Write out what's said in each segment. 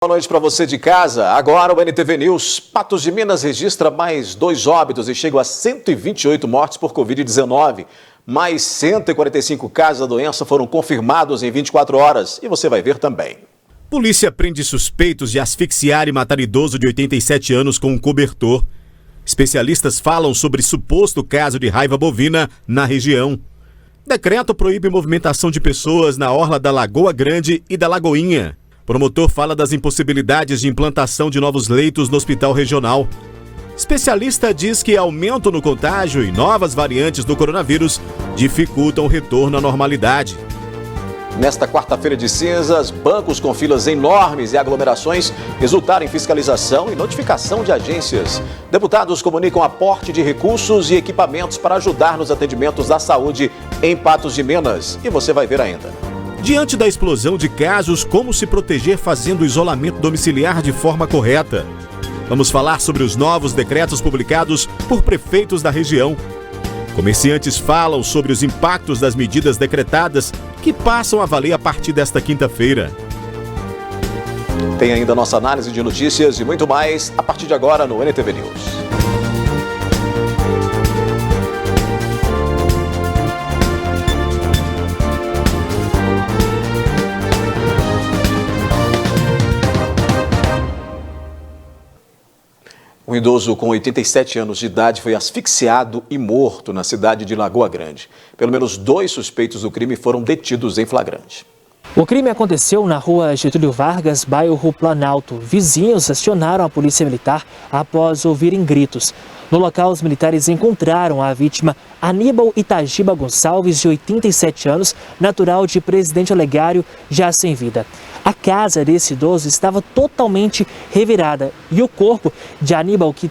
Boa noite para você de casa. Agora o NTV News. Patos de Minas registra mais 2 óbitos e chega a 128 mortes por Covid-19. Mais 145 casos da doença foram confirmados em 24 horas. E você vai ver também. Polícia prende suspeitos de asfixiar e matar idoso de 87 anos com um cobertor. Especialistas falam sobre suposto caso de raiva bovina na região. Decreto proíbe movimentação de pessoas na orla da Lagoa Grande e da Lagoinha. Promotor fala das impossibilidades de implantação de novos leitos no hospital regional. Especialista diz que aumento no contágio e novas variantes do coronavírus dificultam o retorno à normalidade. Nesta quarta-feira de cinzas, bancos com filas enormes e aglomerações resultaram em fiscalização e notificação de agências. Deputados comunicam aporte de recursos e equipamentos para ajudar nos atendimentos da saúde em Patos de Minas. E você vai ver ainda. Diante da explosão de casos, como se proteger fazendo o isolamento domiciliar de forma correta? Vamos falar sobre os novos decretos publicados por prefeitos da região. Comerciantes falam sobre os impactos das medidas decretadas que passam a valer a partir desta quinta-feira. Tem ainda nossa análise de notícias e muito mais a partir de agora no NTV News. Um idoso com 87 anos de idade foi asfixiado e morto na cidade de Lagoa Grande. Pelo menos 2 suspeitos do crime foram detidos em flagrante. O crime aconteceu na rua Getúlio Vargas, bairro Planalto. Vizinhos acionaram a polícia militar após ouvirem gritos. No local, os militares encontraram a vítima Aníbal Itagiba Gonçalves, de 87 anos, natural de Presidente Olegário, já sem vida. A casa desse idoso estava totalmente revirada e o corpo de Aníbal, que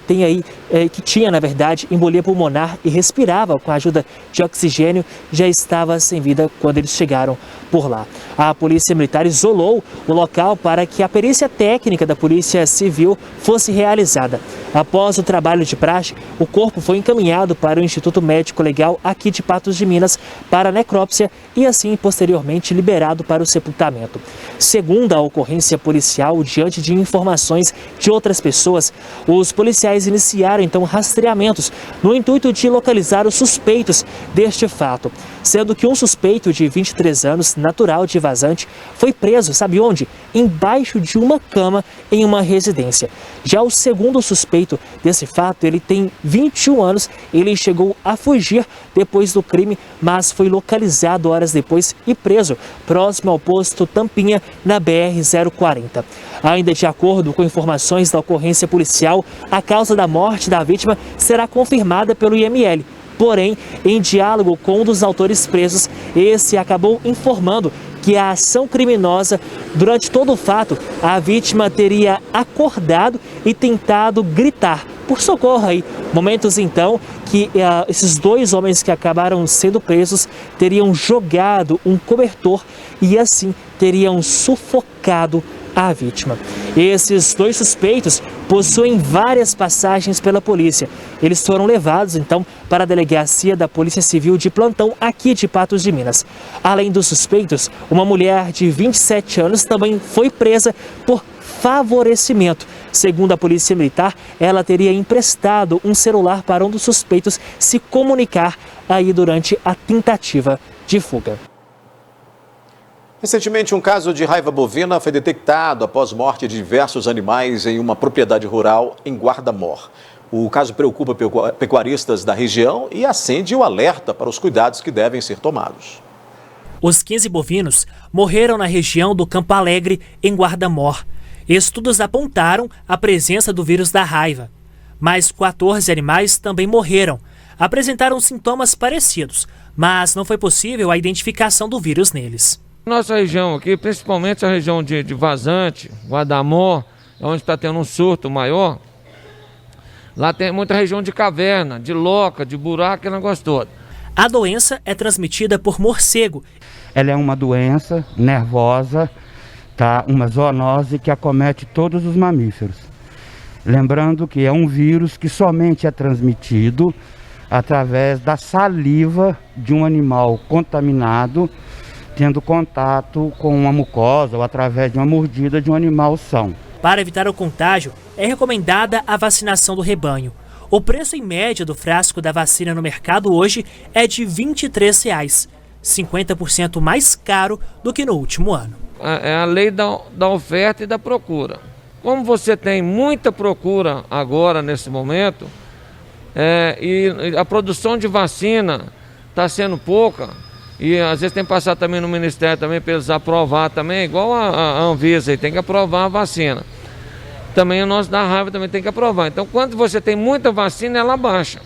tinha, na verdade, embolia pulmonar e respirava com a ajuda de oxigênio, já estava sem vida quando eles chegaram por lá. A polícia militar isolou o local para que a perícia técnica da Polícia Civil fosse realizada. Após o trabalho de praxe, o corpo foi encaminhado para o Instituto Médico Legal aqui de Patos de Minas para necrópsia e assim posteriormente liberado para o sepultamento. Segundo a ocorrência policial, diante de informações de outras pessoas, os policiais iniciaram então rastreamentos no intuito de localizar os suspeitos deste fato, sendo que um suspeito de 23 anos, natural de Vazante, foi preso, sabe onde? Embaixo de uma cama em uma residência. Já o segundo suspeito desse fato, ele tem 21 anos, ele chegou a fugir depois do crime, mas foi localizado horas depois e preso próximo ao posto Tampinha, na BR-040. Ainda de acordo com informações da ocorrência policial, a causa da morte da vítima será confirmada pelo IML. Porém, em diálogo com um dos autores presos, esse acabou informando que a ação criminosa, durante todo o fato, a vítima teria acordado e tentado gritar por socorro aí. Momentos então que esses 2 homens que acabaram sendo presos teriam jogado um cobertor e assim teriam sufocado a vítima. Esses 2 suspeitos possuem várias passagens pela polícia. Eles foram levados então para a delegacia da Polícia Civil de plantão aqui de Patos de Minas. Além dos suspeitos, uma mulher de 27 anos também foi presa por favorecimento. Segundo a Polícia Militar, ela teria emprestado um celular para um dos suspeitos se comunicar aí durante a tentativa de fuga. Recentemente, um caso de raiva bovina foi detectado após morte de diversos animais em uma propriedade rural em Guarda-Mor. O caso preocupa pecuaristas da região e acende o alerta para os cuidados que devem ser tomados. Os 15 bovinos morreram na região do Campo Alegre, em Guarda-Mor. Estudos apontaram a presença do vírus da raiva. Mais 14 animais também morreram. Apresentaram sintomas parecidos, mas não foi possível a identificação do vírus neles. Nossa região aqui, principalmente a região de Vazante, Guarda-Mor, onde está tendo um surto maior, lá tem muita região de caverna, de loca, de buraco, que negócio todo. A doença é transmitida por morcego. Ela é uma doença nervosa, tá? Uma zoonose que acomete todos os mamíferos. Lembrando que é um vírus que somente é transmitido através da saliva de um animal contaminado tendo contato com uma mucosa ou através de uma mordida de um animal são. Para evitar o contágio, é recomendada a vacinação do rebanho. O preço em média do frasco da vacina no mercado hoje é de R$ 23,00, 50% mais caro do que no último ano. É a lei da oferta e da procura. Como você tem muita procura agora, nesse momento, e a produção de vacina está sendo pouca, e às vezes tem que passar também no Ministério também para eles aprovar também, igual a Anvisa, tem que aprovar a vacina. Também o nosso da Raiva também tem que aprovar. Então, quando você tem muita vacina, ela baixa.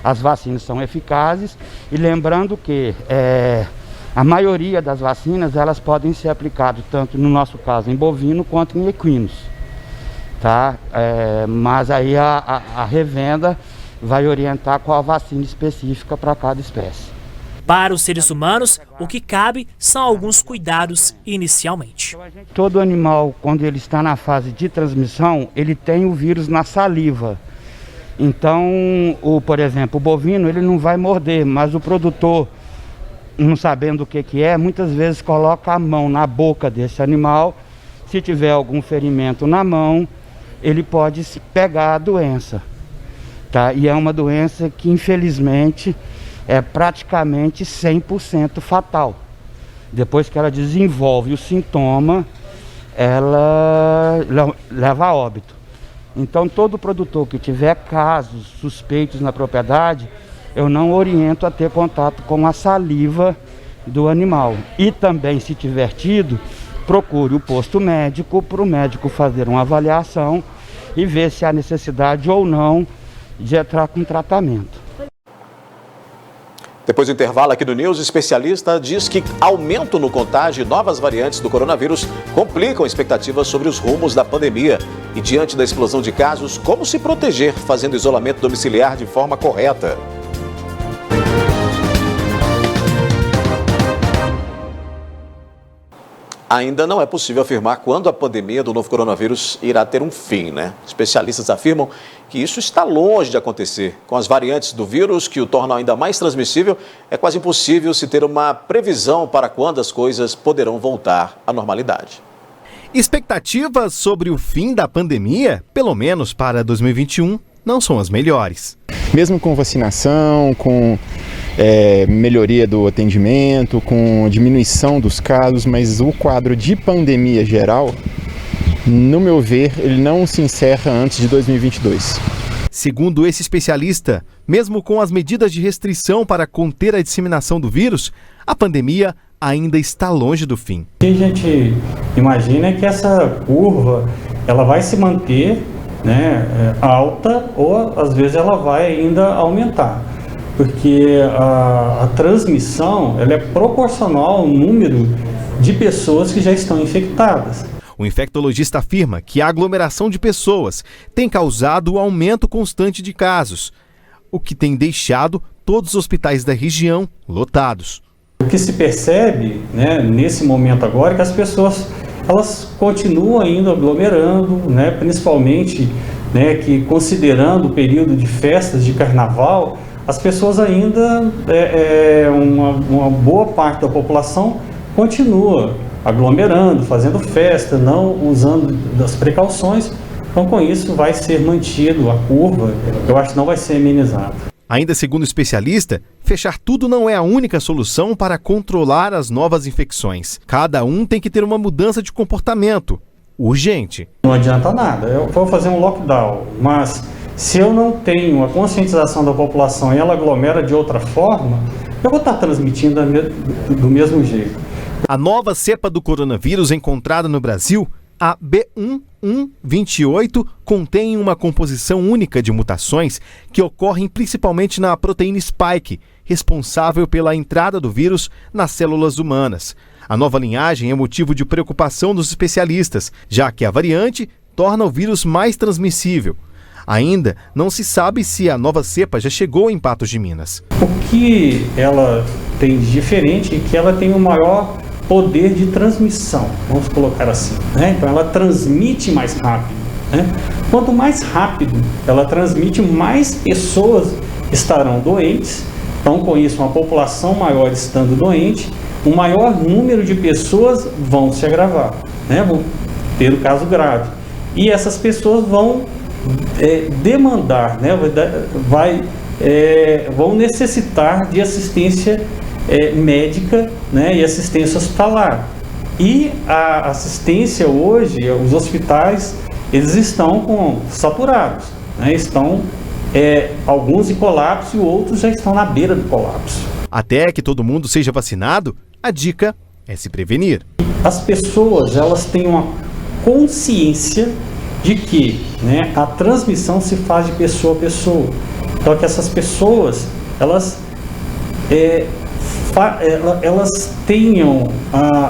As vacinas são eficazes e lembrando que a maioria das vacinas elas podem ser aplicadas tanto no nosso caso em bovino quanto em equinos, tá? Mas aí a revenda vai orientar qual a vacina específica para cada espécie. Para os seres humanos, o que cabe são alguns cuidados inicialmente. Todo animal, quando ele está na fase de transmissão, ele tem o vírus na saliva. Então, por exemplo, o bovino ele não vai morder, mas o produtor, não sabendo o que é, muitas vezes coloca a mão na boca desse animal. Se tiver algum ferimento na mão, ele pode pegar a doença, tá? E é uma doença que, infelizmente, é praticamente 100% fatal. Depois que ela desenvolve o sintoma, ela leva a óbito. Então, todo produtor que tiver casos suspeitos na propriedade, eu não oriento a ter contato com a saliva do animal. E também, se tiver tido, procure o posto médico para o médico fazer uma avaliação e ver se há necessidade ou não de entrar com tratamento. Depois do intervalo aqui do News, o especialista diz que aumento no contágio e novas variantes do coronavírus complicam expectativas sobre os rumos da pandemia. E diante da explosão de casos, como se proteger fazendo isolamento domiciliar de forma correta? Ainda não é possível afirmar quando a pandemia do novo coronavírus irá ter um fim, né? Especialistas afirmam que isso está longe de acontecer. Com as variantes do vírus que o tornam ainda mais transmissível, é quase impossível se ter uma previsão para quando as coisas poderão voltar à normalidade. Expectativas sobre o fim da pandemia, pelo menos para 2021, não são as melhores. Mesmo com vacinação, com melhoria do atendimento, com diminuição dos casos, mas o quadro de pandemia geral, no meu ver, ele não se encerra antes de 2022. Segundo esse especialista, mesmo com as medidas de restrição para conter a disseminação do vírus, a pandemia ainda está longe do fim. O que a gente imagina é que essa curva ela vai se manter, né, alta, ou às vezes ela vai ainda aumentar. Porque a transmissão ela é proporcional ao número de pessoas que já estão infectadas. O infectologista afirma que a aglomeração de pessoas tem causado o aumento constante de casos, o que tem deixado todos os hospitais da região lotados. O que se percebe, né, nesse momento agora é que as pessoas elas continuam ainda aglomerando, né, principalmente, né, que considerando o período de festas de carnaval, as pessoas ainda, uma boa parte da população continua aglomerando, fazendo festa, não usando das precauções. Então, com isso, vai ser mantido a curva, eu acho que não vai ser amenizado. Ainda segundo o especialista, fechar tudo não é a única solução para controlar as novas infecções. Cada um tem que ter uma mudança de comportamento urgente. Não adianta nada, eu vou fazer um lockdown, mas se eu não tenho a conscientização da população e ela aglomera de outra forma, eu vou estar transmitindo do mesmo jeito. A nova cepa do coronavírus encontrada no Brasil, a B.1.1.28, contém uma composição única de mutações que ocorrem principalmente na proteína spike, responsável pela entrada do vírus nas células humanas. A nova linhagem é motivo de preocupação dos especialistas, já que a variante torna o vírus mais transmissível. Ainda não se sabe se a nova cepa já chegou em Patos de Minas. O que ela tem de diferente é que ela tem um maior poder de transmissão, vamos colocar assim, né? Então ela transmite mais rápido, né? Quanto mais rápido ela transmite, mais pessoas estarão doentes. Então, com isso, uma população maior estando doente, o maior número de pessoas vão se agravar, né? Vão ter o caso grave. E essas pessoas vão demandar, né? Vão necessitar de assistência médica, né? E assistência hospitalar. E a assistência hoje, os hospitais, eles estão saturados, né? Estão alguns em colapso e outros já estão na beira do colapso. Até que todo mundo seja vacinado, a dica é se prevenir. As pessoas, elas têm uma consciência de que, né, a transmissão se faz de pessoa a pessoa. Então, que essas pessoas, elas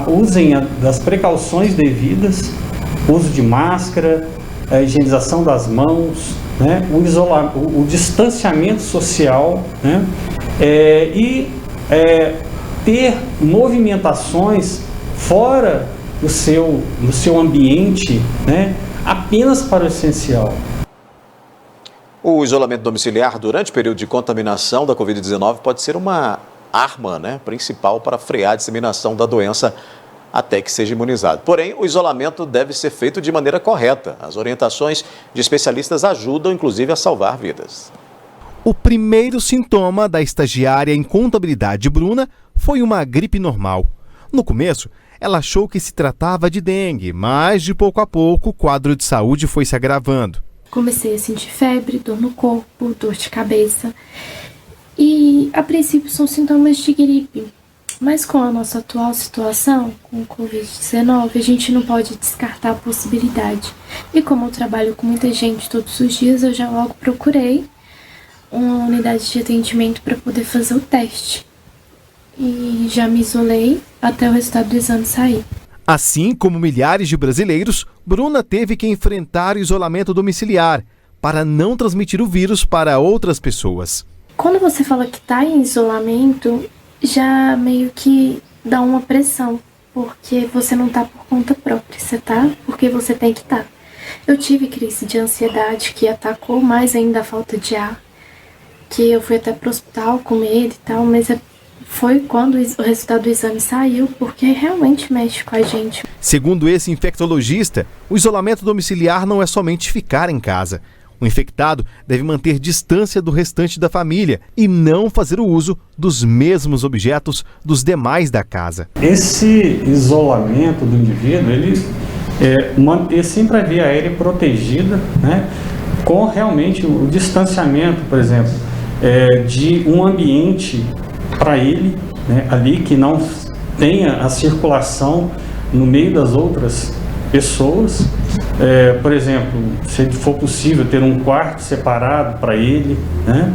usem das precauções devidas, uso de máscara, a higienização das mãos, né, o distanciamento social, né, ter movimentações fora do seu ambiente, né, apenas para o essencial. O isolamento domiciliar durante o período de contaminação da Covid-19 pode ser uma arma, né, principal para frear a disseminação da doença até que seja imunizado. Porém, o isolamento deve ser feito de maneira correta. As orientações de especialistas ajudam, inclusive, a salvar vidas. O primeiro sintoma da estagiária em contabilidade Bruna foi uma gripe normal. No começo, ela achou que se tratava de dengue, mas de pouco a pouco o quadro de saúde foi se agravando. Comecei a sentir febre, dor no corpo, dor de cabeça e a princípio são sintomas de gripe. Mas com a nossa atual situação, com o Covid-19, a gente não pode descartar a possibilidade. E como eu trabalho com muita gente todos os dias, eu já logo procurei uma unidade de atendimento para poder fazer o teste. E já me isolei até o resultado do exame sair. Assim como milhares de brasileiros, Bruna teve que enfrentar o isolamento domiciliar para não transmitir o vírus para outras pessoas. Quando você fala que está em isolamento, já meio que dá uma pressão, porque você não está por conta própria, você está porque você tem que estar. Eu tive crise de ansiedade que atacou mais ainda a falta de ar, que eu fui até pro hospital com medo e tal, mas foi quando o resultado do exame saiu, porque realmente mexe com a gente. Segundo esse infectologista, o isolamento domiciliar não é somente ficar em casa. O infectado deve manter distância do restante da família e não fazer o uso dos mesmos objetos dos demais da casa. Esse isolamento do indivíduo, ele manter sempre a via aérea protegida, né, com realmente o distanciamento, por exemplo, de um ambiente para ele, né, ali que não tenha a circulação no meio das outras pessoas. Por exemplo, se for possível ter um quarto separado para ele, né,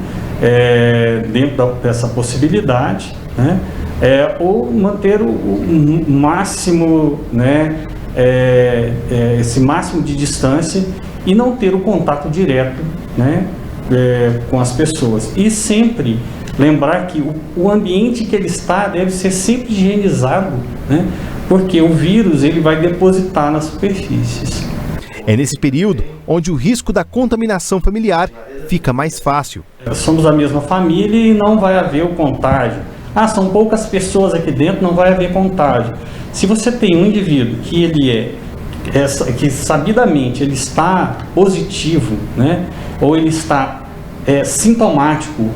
dentro dessa possibilidade, né, ou manter o máximo, né, esse máximo de distância e não ter o contato direto, né, com as pessoas. E sempre lembrar que o ambiente que ele está deve ser sempre higienizado, né, porque o vírus ele vai depositar nas superfícies. É nesse período onde o risco da contaminação familiar fica mais fácil. Somos a mesma família e não vai haver o contágio. São poucas pessoas aqui dentro, não vai haver contágio. Se você tem um indivíduo que ele que sabidamente ele está positivo, né, ou ele está sintomático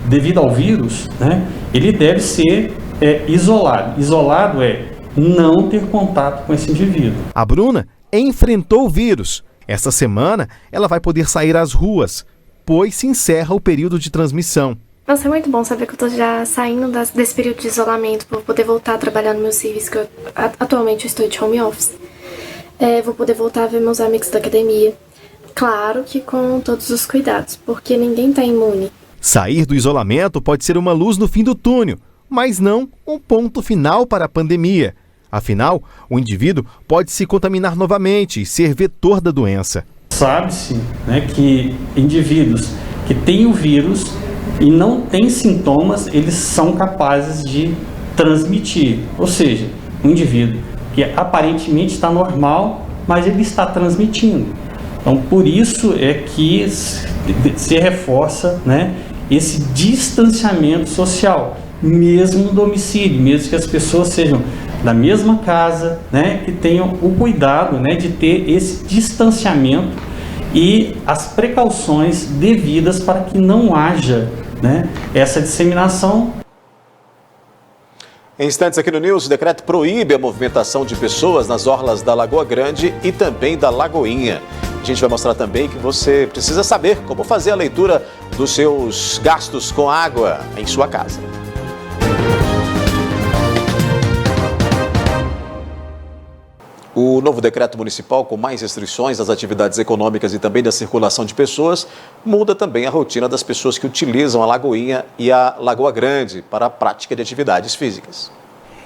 devido ao vírus, né, ele deve ser isolado. Isolado não ter contato com esse indivíduo. A Bruna enfrentou o vírus. Esta semana ela vai poder sair às ruas, pois se encerra o período de transmissão. Nossa, é muito bom saber que eu tô já saindo desse período de isolamento, para poder voltar a trabalhar no meu serviço, que atualmente eu estou de home office. Vou poder voltar a ver meus amigos da academia. Claro que com todos os cuidados, porque ninguém tá imune. Sair do isolamento pode ser uma luz no fim do túnel, mas não um ponto final para a pandemia. Afinal, o indivíduo pode se contaminar novamente e ser vetor da doença. Sabe-se, né, que indivíduos que têm o vírus e não têm sintomas, eles são capazes de transmitir. Ou seja, um indivíduo que aparentemente está normal, mas ele está transmitindo. Então, por isso é que se reforça, né, esse distanciamento social, mesmo no domicílio, mesmo que as pessoas sejam da mesma casa, né, que tenham o cuidado, né, de ter esse distanciamento e as precauções devidas para que não haja, né, essa disseminação. Em instantes aqui no News, o decreto proíbe a movimentação de pessoas nas orlas da Lagoa Grande e também da Lagoinha. A gente vai mostrar também que você precisa saber como fazer a leitura dos seus gastos com água em sua casa. O novo decreto municipal, com mais restrições das atividades econômicas e também da circulação de pessoas, muda também a rotina das pessoas que utilizam a Lagoinha e a Lagoa Grande para a prática de atividades físicas.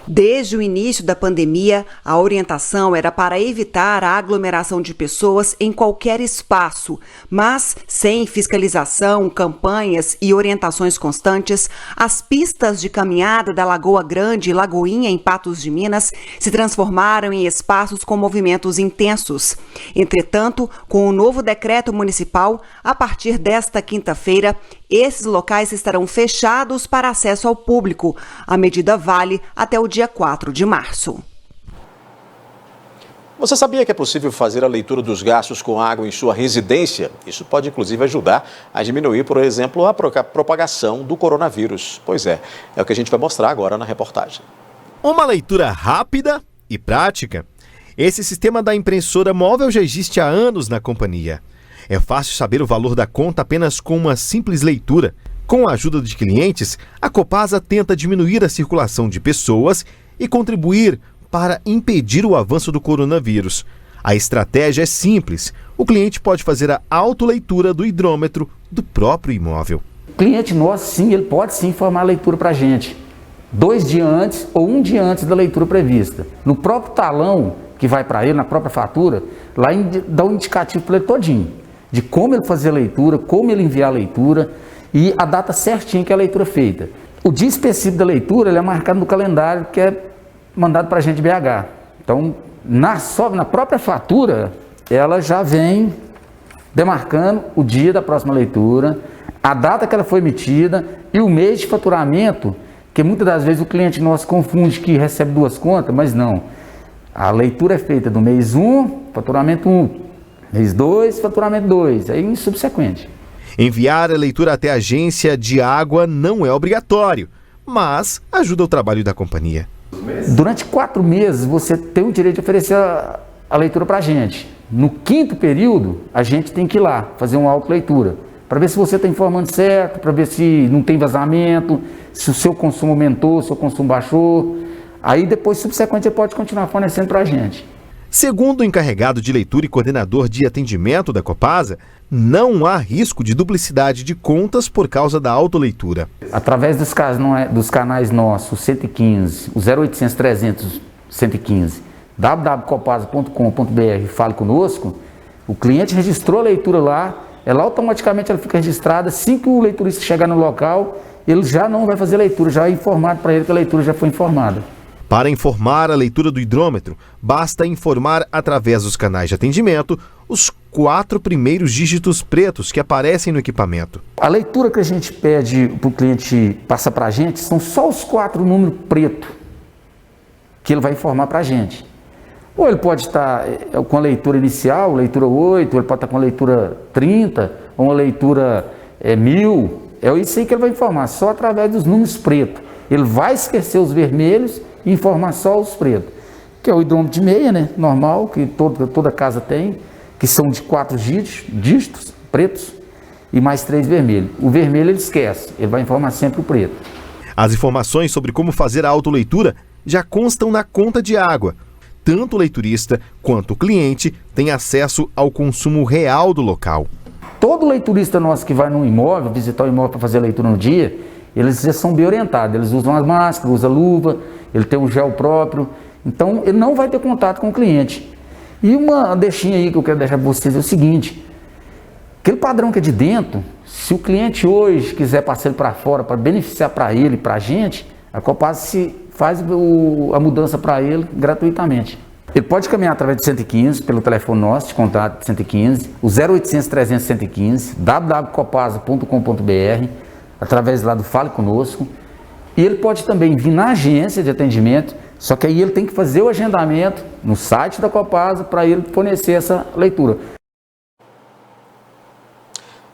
Desde o início da pandemia, a orientação era para evitar a aglomeração de pessoas em qualquer espaço, mas sem fiscalização, campanhas e orientações constantes, as pistas de caminhada da Lagoa Grande e Lagoinha em Patos de Minas se transformaram em espaços com movimentos intensos. Entretanto, com o novo decreto municipal, a partir desta quinta-feira, esses locais estarão fechados para acesso ao público. A medida vale até o dia 4 de março. Você sabia que é possível fazer a leitura dos gastos com água em sua residência? Isso pode, inclusive, ajudar a diminuir, por exemplo, a propagação do coronavírus. Pois é o que a gente vai mostrar agora na reportagem. Uma leitura rápida e prática. Esse sistema da impressora móvel já existe há anos na companhia. É fácil saber o valor da conta apenas com uma simples leitura. Com a ajuda de clientes, a Copasa tenta diminuir a circulação de pessoas e contribuir para impedir o avanço do coronavírus. A estratégia é simples. O cliente pode fazer a autoleitura do hidrômetro do próprio imóvel. O cliente nosso, sim, ele pode sim informar a leitura para a gente. 2 dias antes ou 1 dia antes da leitura prevista. No próprio talão que vai para ele, na própria fatura, lá dá um indicativo para ele todinho, de como ele fazer a leitura, como ele enviar a leitura e a data certinha que a leitura é feita. O dia específico da leitura ele é marcado no calendário que é mandado para a gente de BH. Então, na própria fatura, ela já vem demarcando o dia da próxima leitura, a data que ela foi emitida e o mês de faturamento, que muitas das vezes o cliente nosso confunde que recebe 2 contas, mas não. A leitura é feita do mês 1, faturamento 1. Mês 2, faturamento 2, aí em subsequente. Enviar a leitura até a agência de água não é obrigatório, mas ajuda o trabalho da companhia. Durante 4 meses você tem o direito de oferecer a leitura para a gente. No 5º período, a gente tem que ir lá fazer uma autoleitura, para ver se você está informando certo, para ver se não tem vazamento, se o seu consumo aumentou, se o seu consumo baixou. Aí depois, subsequente, você pode continuar fornecendo para a gente. Segundo o encarregado de leitura e coordenador de atendimento da Copasa, não há risco de duplicidade de contas por causa da autoleitura. Através dos canais nossos, 115, o 0800 300 115, www.copasa.com.br, fale conosco, o cliente registrou a leitura lá, ela automaticamente fica registrada. Assim que o leiturista chegar no local, ele já não vai fazer leitura, já é informado para ele que a leitura já foi informada. Para informar a leitura do hidrômetro, basta informar através dos canais de atendimento os 4 primeiros dígitos pretos que aparecem no equipamento. A leitura que a gente pede para o cliente passar para a gente são só os 4 números pretos que ele vai informar para a gente. Ou ele pode estar com a leitura inicial, leitura 8, ou ele pode estar com a leitura 30, ou uma leitura 1000. É isso aí que ele vai informar, só através dos números pretos. Ele vai esquecer os vermelhos e informar só os pretos, que é o hidrômetro de meia, né? Normal, que toda casa tem, que são de 4 dígitos pretos e mais 3 vermelhos. O vermelho ele esquece, ele vai informar sempre o preto. As informações sobre como fazer a autoleitura já constam na conta de água. Tanto o leiturista quanto o cliente têm acesso ao consumo real do local. Todo leiturista nosso que vai num imóvel, visitar o imóvel para fazer a leitura no dia, eles já são bem orientados, eles usam as máscaras, usam luva, ele tem um gel próprio, então ele não vai ter contato com o cliente. E uma deixinha aí que eu quero deixar para vocês é o seguinte, aquele padrão que é de dentro, se o cliente hoje quiser passar ele para fora, para beneficiar para ele, para a gente, a Copasa faz a mudança para ele gratuitamente. Ele pode caminhar através de 115, pelo telefone nosso de contato de 115, o 0800 300 115, www.copasa.com.br, através lá do Fale Conosco, E ele pode também vir na agência de atendimento, só que aí ele tem que fazer o agendamento no site da Copasa para ele fornecer essa leitura.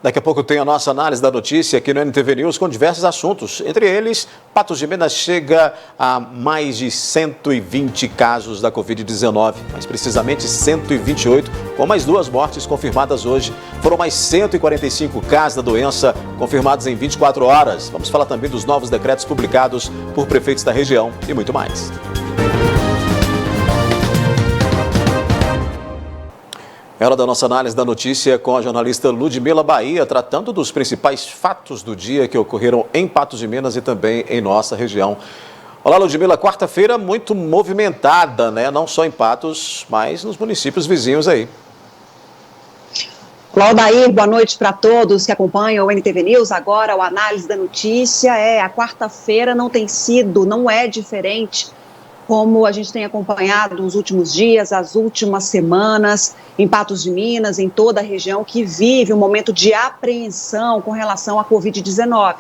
Daqui a pouco tem a nossa análise da notícia aqui no NTV News com diversos assuntos. Entre eles, Patos de Minas chega a mais de 120 casos da Covid-19, mais precisamente 128, com mais 2 mortes confirmadas hoje. Foram mais 145 casos da doença confirmados em 24 horas. Vamos falar também dos novos decretos publicados por prefeitos da região e muito mais. É hora da nossa análise da notícia com a jornalista Ludmila Bahia, tratando dos principais fatos do dia que ocorreram em Patos de Minas e também em nossa região. Olá, Ludmila, quarta-feira muito movimentada, né? Não só em Patos, mas nos municípios vizinhos aí. Olá, Odair, boa noite para todos que acompanham o NTV News. Agora, a análise da notícia a quarta-feira não é diferente como a gente tem acompanhado nos últimos dias, as últimas semanas, em Patos de Minas, em toda a região, que vive um momento de apreensão com relação à Covid-19.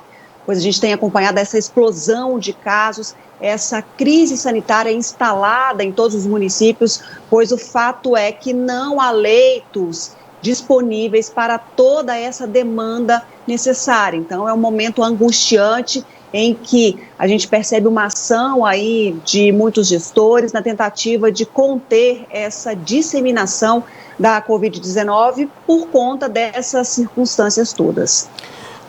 Pois a gente tem acompanhado essa explosão de casos, essa crise sanitária instalada em todos os municípios, pois o fato é que não há leitos disponíveis para toda essa demanda necessária. Então, é um momento angustiante em que a gente percebe uma ação aí de muitos gestores na tentativa de conter essa disseminação da Covid-19 por conta dessas circunstâncias todas.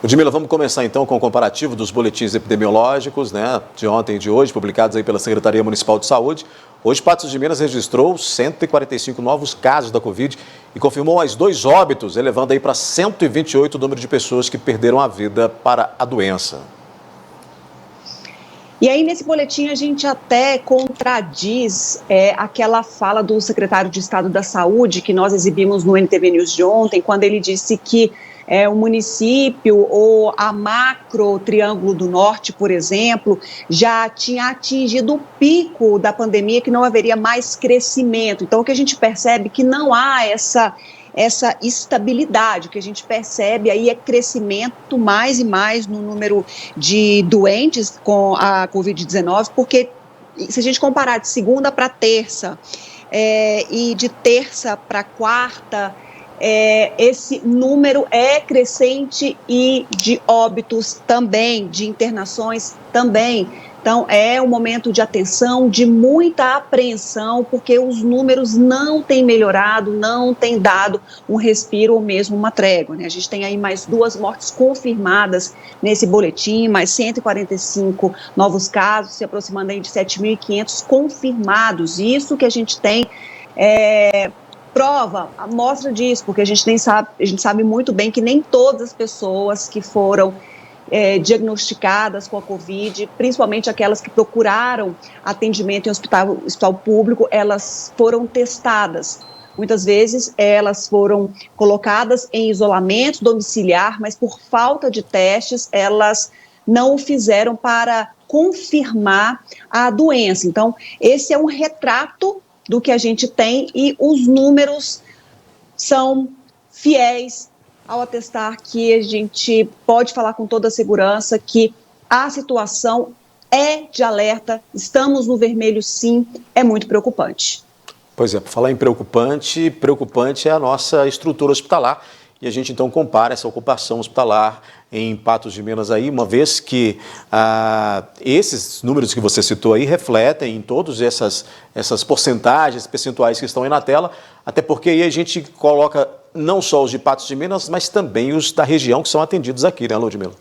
Ludmila, vamos começar então com o comparativo dos boletins epidemiológicos, né, de ontem e de hoje, publicados aí pela Secretaria Municipal de Saúde. Hoje, Patos de Minas registrou 145 novos casos da Covid e confirmou mais 2 óbitos, elevando aí para 128 o número de pessoas que perderam a vida para a doença. E aí, nesse boletim, a gente até contradiz aquela fala do secretário de Estado da Saúde, que nós exibimos no NTV News de ontem, quando ele disse que o município ou a macro Triângulo do Norte, por exemplo, já tinha atingido o pico da pandemia, que não haveria mais crescimento. Então, o que a gente percebe é que não há essa estabilidade. O que a gente percebe aí é crescimento mais e mais no número de doentes com a Covid-19, porque se a gente comparar de segunda para terça e de terça para quarta, esse número é crescente e de óbitos também, de internações também. Então, é um momento de atenção, de muita apreensão, porque os números não têm melhorado, não têm dado um respiro ou mesmo uma trégua, né? A gente tem aí mais 2 mortes confirmadas nesse boletim, mais 145 novos casos, se aproximando aí de 7.500 confirmados. Isso que a gente tem prova, amostra disso, porque a gente sabe muito bem que nem todas as pessoas que foram diagnosticadas com a Covid, principalmente aquelas que procuraram atendimento em hospital público, elas foram testadas. Muitas vezes elas foram colocadas em isolamento domiciliar, mas por falta de testes, elas não o fizeram para confirmar a doença. Então, esse é um retrato do que a gente tem e os números são fiéis ao atestar que a gente pode falar com toda a segurança que a situação é de alerta, estamos no vermelho sim, é muito preocupante. Pois é, por falar em preocupante é a nossa estrutura hospitalar. E a gente então compara essa ocupação hospitalar em Patos de Minas aí, uma vez que esses números que você citou aí refletem em todas essas porcentagens, percentuais que estão aí na tela, até porque aí a gente coloca não só os de Patos de Minas, mas também os da região que são atendidos aqui, né, Ludmila?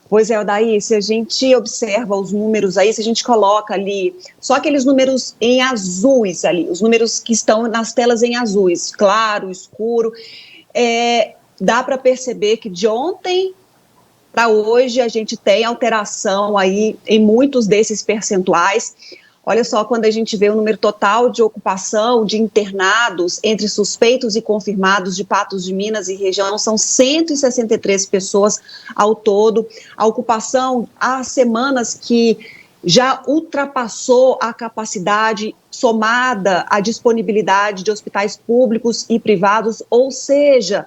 Pois é, Odair, se a gente observa os números aí, se a gente coloca ali, só aqueles números em azuis ali, os números que estão nas telas em azuis, claro, escuro, dá para perceber que de ontem para hoje a gente tem alteração aí em muitos desses percentuais. Olha só, quando a gente vê o número total de ocupação de internados entre suspeitos e confirmados de Patos de Minas e região, são 163 pessoas ao todo. A ocupação há semanas que já ultrapassou a capacidade somada à disponibilidade de hospitais públicos e privados, ou seja,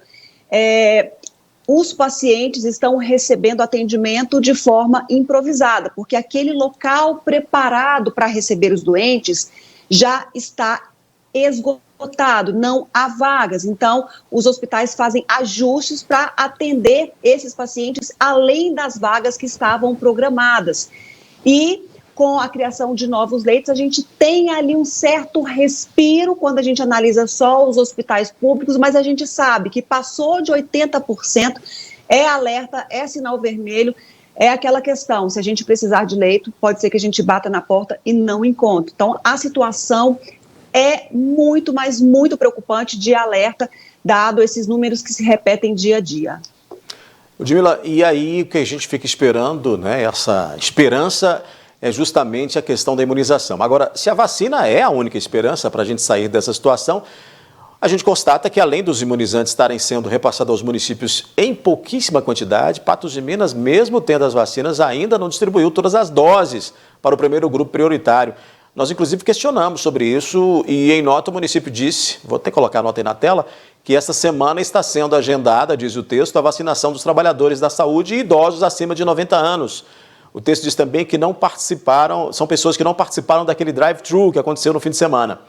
os pacientes estão recebendo atendimento de forma improvisada, porque aquele local preparado para receber os doentes já está esgotado, não há vagas. Então, os hospitais fazem ajustes para atender esses pacientes além das vagas que estavam programadas. E com a criação de novos leitos, a gente tem ali um certo respiro quando a gente analisa só os hospitais públicos, mas a gente sabe que passou de 80%, é alerta, é sinal vermelho, é aquela questão, se a gente precisar de leito, pode ser que a gente bata na porta e não encontre. Então, a situação é muito, mas muito preocupante, de alerta, dado esses números que se repetem dia a dia. Ludmila, e aí o que a gente fica esperando, né, essa esperança é justamente a questão da imunização. Agora, se a vacina é a única esperança para a gente sair dessa situação, a gente constata que, além dos imunizantes estarem sendo repassados aos municípios em pouquíssima quantidade, Patos de Minas, mesmo tendo as vacinas, ainda não distribuiu todas as doses para o primeiro grupo prioritário. Nós, inclusive, questionamos sobre isso e, em nota, o município disse, vou até colocar a nota aí na tela, que essa semana está sendo agendada, diz o texto, a vacinação dos trabalhadores da saúde e idosos acima de 90 anos. O texto diz também que não participaram, são pessoas que não participaram daquele drive-thru que aconteceu no fim de semana.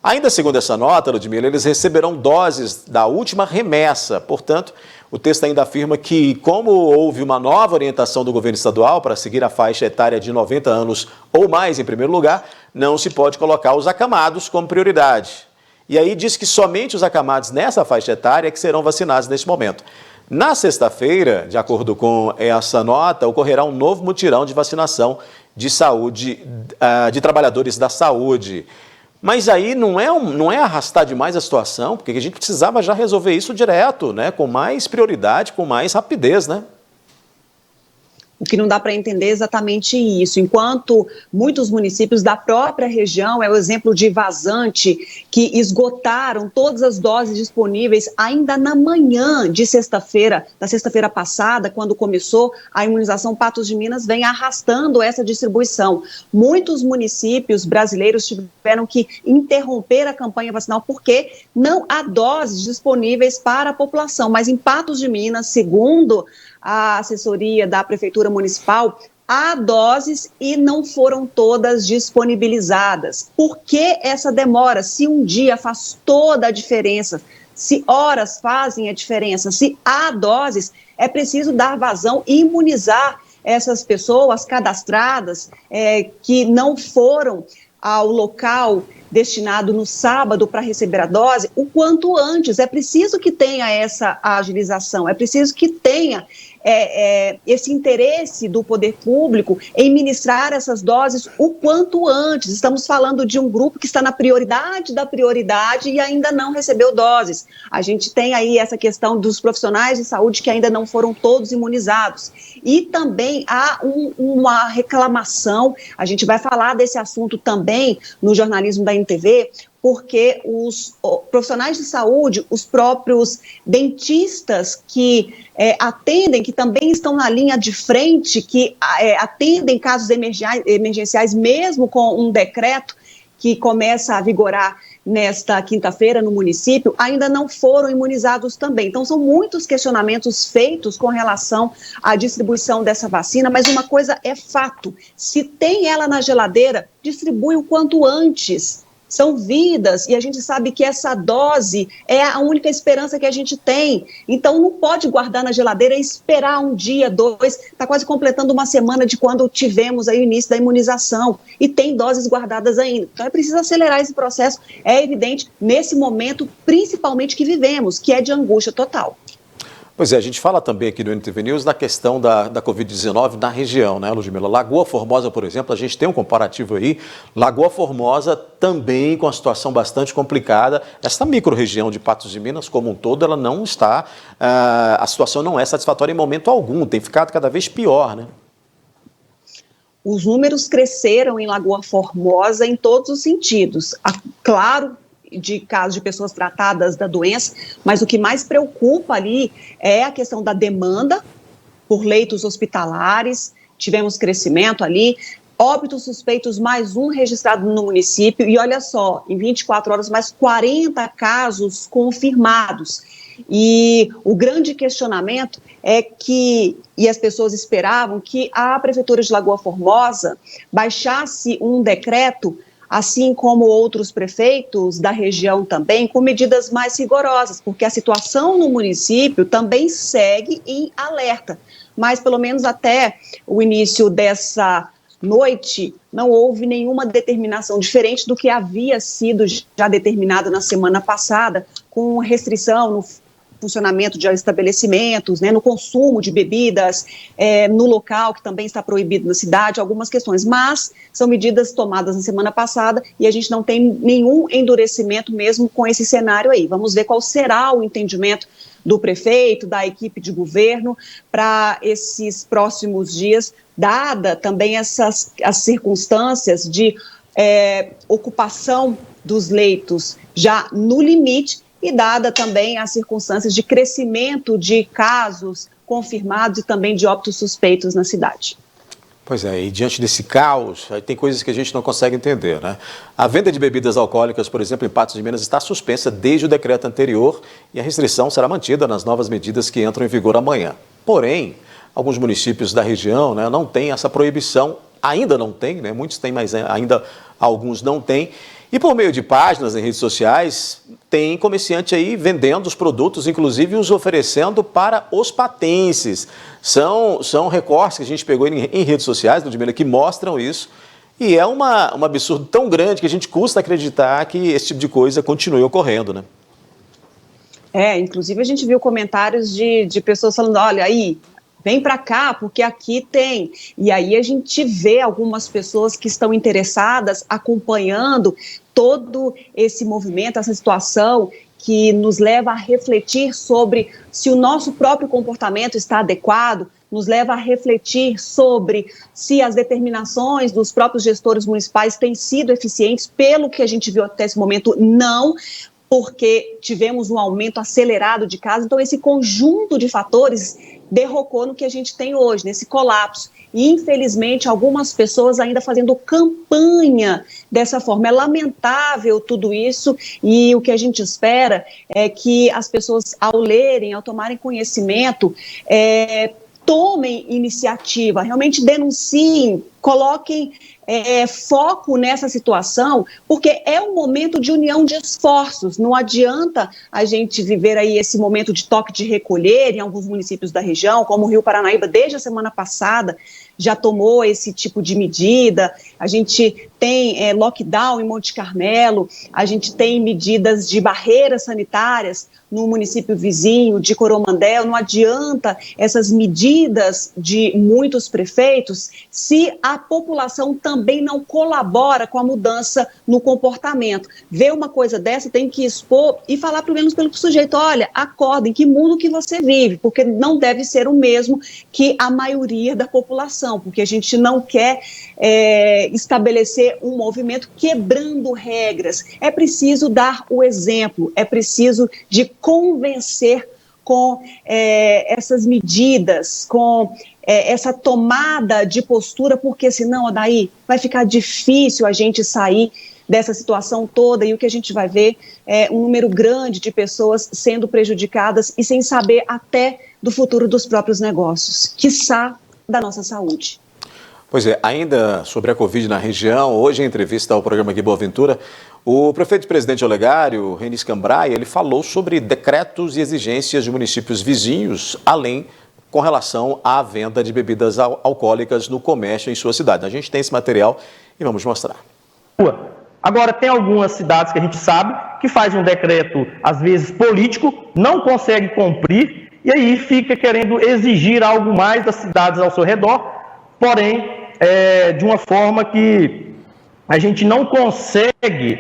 Ainda segundo essa nota, Ludmila, eles receberão doses da última remessa. Portanto, o texto ainda afirma que, como houve uma nova orientação do governo estadual para seguir a faixa etária de 90 anos ou mais em primeiro lugar, não se pode colocar os acamados como prioridade. E aí diz que somente os acamados nessa faixa etária é que serão vacinados neste momento. Na sexta-feira, de acordo com essa nota, ocorrerá um novo mutirão de vacinação de saúde, de trabalhadores da saúde. Mas aí não é arrastar demais a situação, porque a gente precisava já resolver isso direto, né? Com mais prioridade, com mais rapidez, né? O que não dá para entender é exatamente isso. Enquanto muitos municípios da própria região, é o exemplo de Vazante, que esgotaram todas as doses disponíveis ainda na manhã de sexta-feira, da sexta-feira passada, quando começou a imunização, Patos de Minas vem arrastando essa distribuição. Muitos municípios brasileiros tiveram que interromper a campanha vacinal porque não há doses disponíveis para a população. Mas em Patos de Minas, segundo a assessoria da Prefeitura Municipal, há doses e não foram todas disponibilizadas. Por que essa demora? Se um dia faz toda a diferença, se horas fazem a diferença, se há doses, é preciso dar vazão e imunizar essas pessoas cadastradas que não foram ao local destinado no sábado para receber a dose, o quanto antes. É preciso que tenha essa agilização, é preciso que tenha esse interesse do poder público em ministrar essas doses o quanto antes. Estamos falando de um grupo que está na prioridade da prioridade e ainda não recebeu doses. A gente tem aí essa questão dos profissionais de saúde que ainda não foram todos imunizados. E também há uma reclamação, a gente vai falar desse assunto também no jornalismo da NTV, porque os profissionais de saúde, os próprios dentistas que atendem, que também estão na linha de frente, que atendem casos emergenciais, mesmo com um decreto que começa a vigorar nesta quinta-feira no município, ainda não foram imunizados também. Então, são muitos questionamentos feitos com relação à distribuição dessa vacina, mas uma coisa é fato: se tem ela na geladeira, distribui o quanto antes. São vidas, e a gente sabe que essa dose é a única esperança que a gente tem. Então, não pode guardar na geladeira e esperar um dia, dois. Está quase completando uma semana de quando tivemos aí o início da imunização. E tem doses guardadas ainda. Então, é preciso acelerar esse processo. É evidente, nesse momento, principalmente que vivemos, que é de angústia total. Pois é, a gente fala também aqui no NTV News da questão da Covid-19 na região, né, Ludmila? Lagoa Formosa, por exemplo, a gente tem um comparativo aí. Lagoa Formosa também com uma situação bastante complicada. Essa micro-região de Patos de Minas, como um todo, ela não está... a situação não é satisfatória em momento algum, tem ficado cada vez pior, né? Os números cresceram em Lagoa Formosa em todos os sentidos. Claro, de casos de pessoas tratadas da doença, mas o que mais preocupa ali é a questão da demanda por leitos hospitalares. Tivemos crescimento ali, óbitos suspeitos mais um registrado no município e olha só, em 24 horas mais 40 casos confirmados. E o grande questionamento é que, e as pessoas esperavam que a Prefeitura de Lagoa Formosa baixasse um decreto, assim como outros prefeitos da região também, com medidas mais rigorosas, porque a situação no município também segue em alerta. Mas, pelo menos até o início dessa noite, não houve nenhuma determinação diferente do que havia sido já determinado na semana passada, com restrição no funcionamento de estabelecimentos, né, no consumo de bebidas, no local, que também está proibido na cidade, algumas questões, mas são medidas tomadas na semana passada e a gente não tem nenhum endurecimento mesmo com esse cenário aí. Vamos ver qual será o entendimento do prefeito, da equipe de governo, para esses próximos dias, dada também as circunstâncias de ocupação dos leitos já no limite, e dada também as circunstâncias de crescimento de casos confirmados e também de óbitos suspeitos na cidade. Pois é, e diante desse caos, aí tem coisas que a gente não consegue entender, né? A venda de bebidas alcoólicas, por exemplo, em Patos de Minas, está suspensa desde o decreto anterior e a restrição será mantida nas novas medidas que entram em vigor amanhã. Porém, alguns municípios da região, né, não têm essa proibição, ainda não tem, né? Muitos têm, mas ainda alguns não têm. E por meio de páginas em redes sociais, tem comerciante aí vendendo os produtos, inclusive os oferecendo para os patenses. São recortes que a gente pegou em redes sociais, Ludmila, que mostram isso. E é um absurdo tão grande que a gente custa acreditar que esse tipo de coisa continue ocorrendo, né? Inclusive a gente viu comentários de pessoas falando, olha aí, vem para cá, porque aqui tem. E aí a gente vê algumas pessoas que estão interessadas, acompanhando todo esse movimento, essa situação que nos leva a refletir sobre se o nosso próprio comportamento está adequado, nos leva a refletir sobre se as determinações dos próprios gestores municipais têm sido eficientes. Pelo que a gente viu até esse momento, não, porque tivemos um aumento acelerado de casos. Então, esse conjunto de fatores derrocou no que a gente tem hoje, nesse colapso. E, infelizmente, algumas pessoas ainda fazendo campanha dessa forma. É lamentável tudo isso e o que a gente espera é que as pessoas, ao lerem, ao tomarem conhecimento, tomem iniciativa, realmente denunciem, coloquem foco nessa situação, porque é um momento de união de esforços. Não adianta a gente viver aí esse momento de toque de recolher em alguns municípios da região, como o Rio Paranaíba, desde a semana passada, já tomou esse tipo de medida. A gente tem lockdown em Monte Carmelo, a gente tem medidas de barreiras sanitárias no município vizinho de Coromandel. Não adianta essas medidas de muitos prefeitos se a população também não colabora com a mudança no comportamento. Ver uma coisa dessa, tem que expor e falar pelo menos pelo sujeito, olha, acorda, em que mundo que você vive, porque não deve ser o mesmo que a maioria da população, porque a gente não quer estabelecer um movimento quebrando regras. É preciso dar o exemplo, é preciso de convencer com essas medidas, com essa tomada de postura, porque senão, daí vai ficar difícil a gente sair dessa situação toda e o que a gente vai ver é um número grande de pessoas sendo prejudicadas e sem saber até do futuro dos próprios negócios, quiçá da nossa saúde. Pois é, ainda sobre a Covid na região, hoje em entrevista ao programa Aqui Boa Ventura, o prefeito de Presidente Olegário, Renis Cambrai, ele falou sobre decretos e exigências de municípios vizinhos, além com relação à venda de bebidas alcoólicas no comércio em sua cidade. A gente tem esse material e vamos mostrar. Agora, tem algumas cidades que a gente sabe que faz um decreto, às vezes político, não consegue cumprir e aí fica querendo exigir algo mais das cidades ao seu redor, porém, de uma forma que a gente não consegue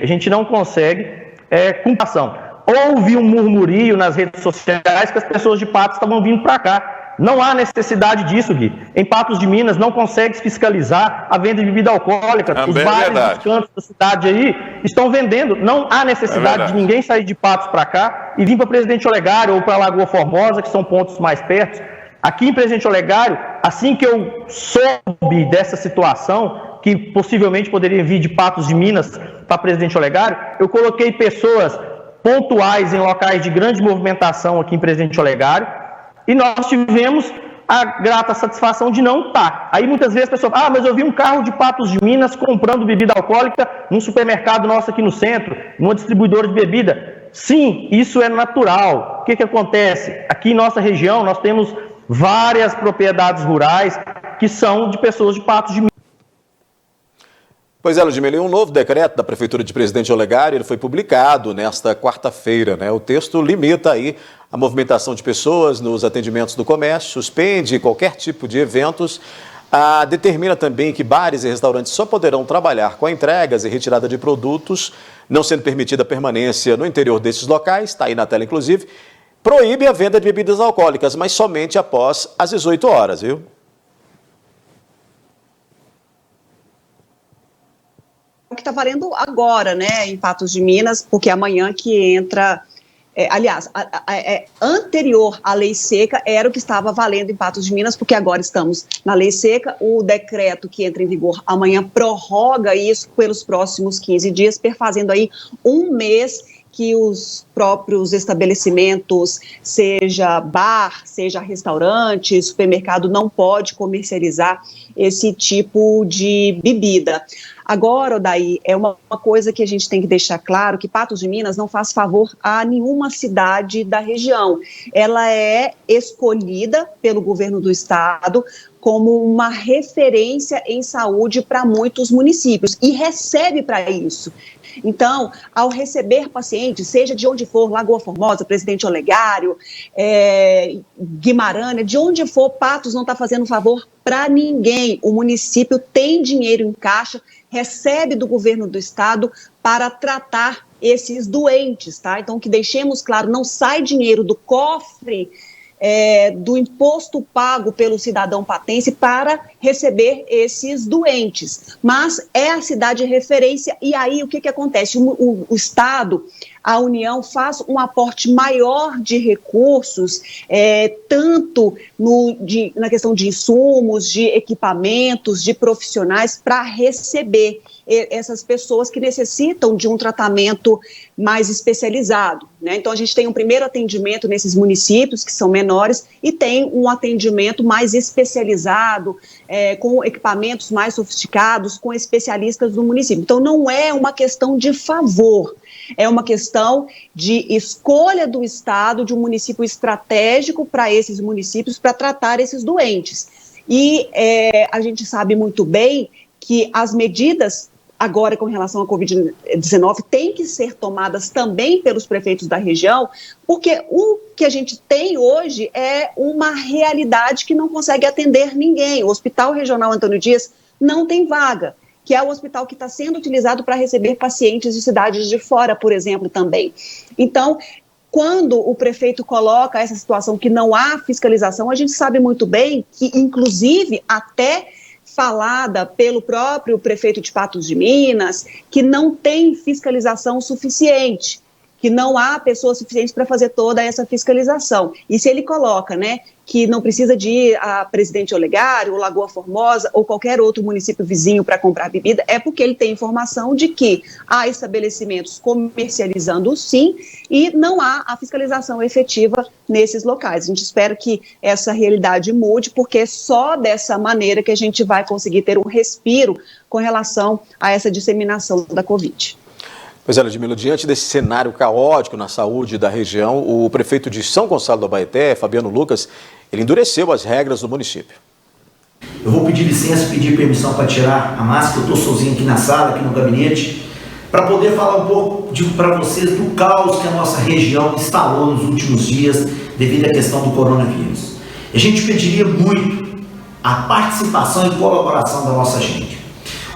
cumprição. Houve um murmurio nas redes sociais que as pessoas de Patos estavam vindo para cá. Não há necessidade disso, Gui. Em Patos de Minas não consegue fiscalizar a venda de bebida alcoólica. Os bares, os cantos da cidade aí estão vendendo. Não há necessidade de ninguém sair de Patos para cá e vir para Presidente Olegário ou para Lagoa Formosa, que são pontos mais perto. Aqui em Presidente Olegário, assim que eu soube dessa situação, que possivelmente poderiam vir de Patos de Minas para Presidente Olegário, eu coloquei pessoas pontuais em locais de grande movimentação aqui em Presidente Olegário, e nós tivemos a grata satisfação de não estar. Aí muitas vezes a pessoa fala, mas eu vi um carro de Patos de Minas comprando bebida alcoólica num supermercado nosso aqui no centro, numa distribuidora de bebida. Sim, isso é natural. O que acontece? Aqui em nossa região nós temos várias propriedades rurais que são de pessoas de Patos de Minas. Pois é, Ludmila, um novo decreto da Prefeitura de Presidente Olegário, ele foi publicado nesta quarta-feira, né? O texto limita aí a movimentação de pessoas nos atendimentos do comércio, suspende qualquer tipo de eventos, determina também que bares e restaurantes só poderão trabalhar com entregas e retirada de produtos, não sendo permitida a permanência no interior desses locais, está aí na tela inclusive, proíbe a venda de bebidas alcoólicas, mas somente após as 18 horas, viu? Que está valendo agora, né, em Patos de Minas, porque amanhã que entra, anterior à lei seca era o que estava valendo em Patos de Minas, porque agora estamos na lei seca, o decreto que entra em vigor amanhã prorroga isso pelos próximos 15 dias, perfazendo aí um mês que os próprios estabelecimentos, seja bar, seja restaurante, supermercado, não pode comercializar esse tipo de bebida. Agora, Odaí, é uma coisa que a gente tem que deixar claro, que Patos de Minas não faz favor a nenhuma cidade da região. Ela é escolhida pelo governo do estado como uma referência em saúde para muitos municípios e recebe para isso. Então, ao receber pacientes, seja de onde for, Lagoa Formosa, Presidente Olegário, Guimarães, de onde for, Patos não está fazendo favor para ninguém. O município tem dinheiro em caixa, recebe do governo do estado para tratar esses doentes, tá? Então, que deixemos claro, não sai dinheiro do cofre do imposto pago pelo cidadão patense para receber esses doentes, mas é a cidade de referência. E aí o que acontece? O Estado, a União faz um aporte maior de recursos, tanto na questão de insumos, de equipamentos, de profissionais, para receber essas pessoas que necessitam de um tratamento mais especializado, né? Então a gente tem um primeiro atendimento nesses municípios que são menores e tem um atendimento mais especializado, com equipamentos mais sofisticados, com especialistas do município. Então não é uma questão de favor, é uma questão de escolha do Estado de um município estratégico para esses municípios para tratar esses doentes. E a gente sabe muito bem que as medidas agora com relação à Covid-19 têm que ser tomadas também pelos prefeitos da região, porque o que a gente tem hoje é uma realidade que não consegue atender ninguém. O Hospital Regional Antônio Dias não tem vaga, que é o hospital que está sendo utilizado para receber pacientes de cidades de fora, por exemplo, também. Então, quando o prefeito coloca essa situação que não há fiscalização, a gente sabe muito bem que, inclusive, até falada pelo próprio prefeito de Patos de Minas, que não tem fiscalização suficiente, que não há pessoas suficientes para fazer toda essa fiscalização. E se ele coloca, né, que não precisa de ir a Presidente Olegário, ou Lagoa Formosa, ou qualquer outro município vizinho para comprar bebida, é porque ele tem informação de que há estabelecimentos comercializando sim, e não há a fiscalização efetiva nesses locais. A gente espera que essa realidade mude, porque é só dessa maneira que a gente vai conseguir ter um respiro com relação a essa disseminação da Covid. Pois é, Ludmila, diante desse cenário caótico na saúde da região, o prefeito de São Gonçalo do Abaeté, Fabiano Lucas, ele endureceu as regras do município. Eu vou pedir licença, pedir permissão para tirar a máscara, eu estou sozinho aqui na sala, aqui no gabinete, para poder falar um pouco para vocês do caos que a nossa região instalou nos últimos dias devido à questão do coronavírus. A gente pediria muito a participação e colaboração da nossa gente.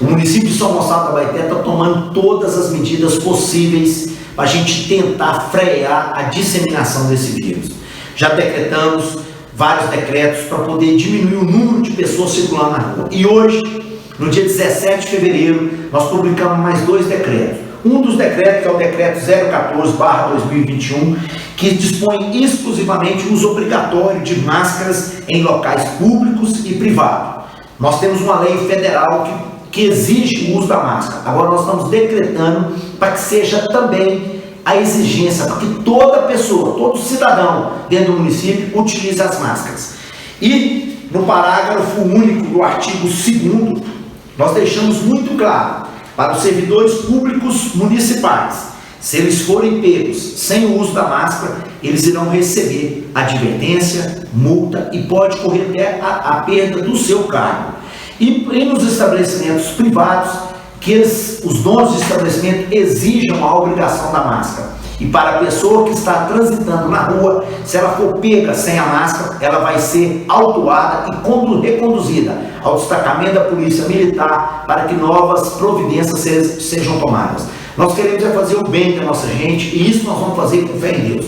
O município de São Gonçalo do Abaeté está tomando todas as medidas possíveis para a gente tentar frear a disseminação desse vírus. Já decretamos vários decretos para poder diminuir o número de pessoas circulando na rua. E hoje, no dia 17 de fevereiro, nós publicamos mais 2 decretos. Um dos decretos, que é o decreto 014/2021, que dispõe exclusivamente o uso obrigatório de máscaras em locais públicos e privados. Nós temos uma lei federal que que exige o uso da máscara. Agora nós estamos decretando para que seja também a exigência, para que toda pessoa, todo cidadão dentro do município utilize as máscaras. E no parágrafo único do artigo 2º, nós deixamos muito claro para os servidores públicos municipais, se eles forem pegos sem o uso da máscara, eles irão receber advertência, multa e pode correr até a perda do seu cargo. E nos estabelecimentos privados, que os donos de estabelecimento exijam a obrigação da máscara. E para a pessoa que está transitando na rua, se ela for pega sem a máscara, ela vai ser autuada e reconduzida ao destacamento da Polícia Militar para que novas providências sejam tomadas. Nós queremos fazer o bem da nossa gente e isso nós vamos fazer com fé em Deus.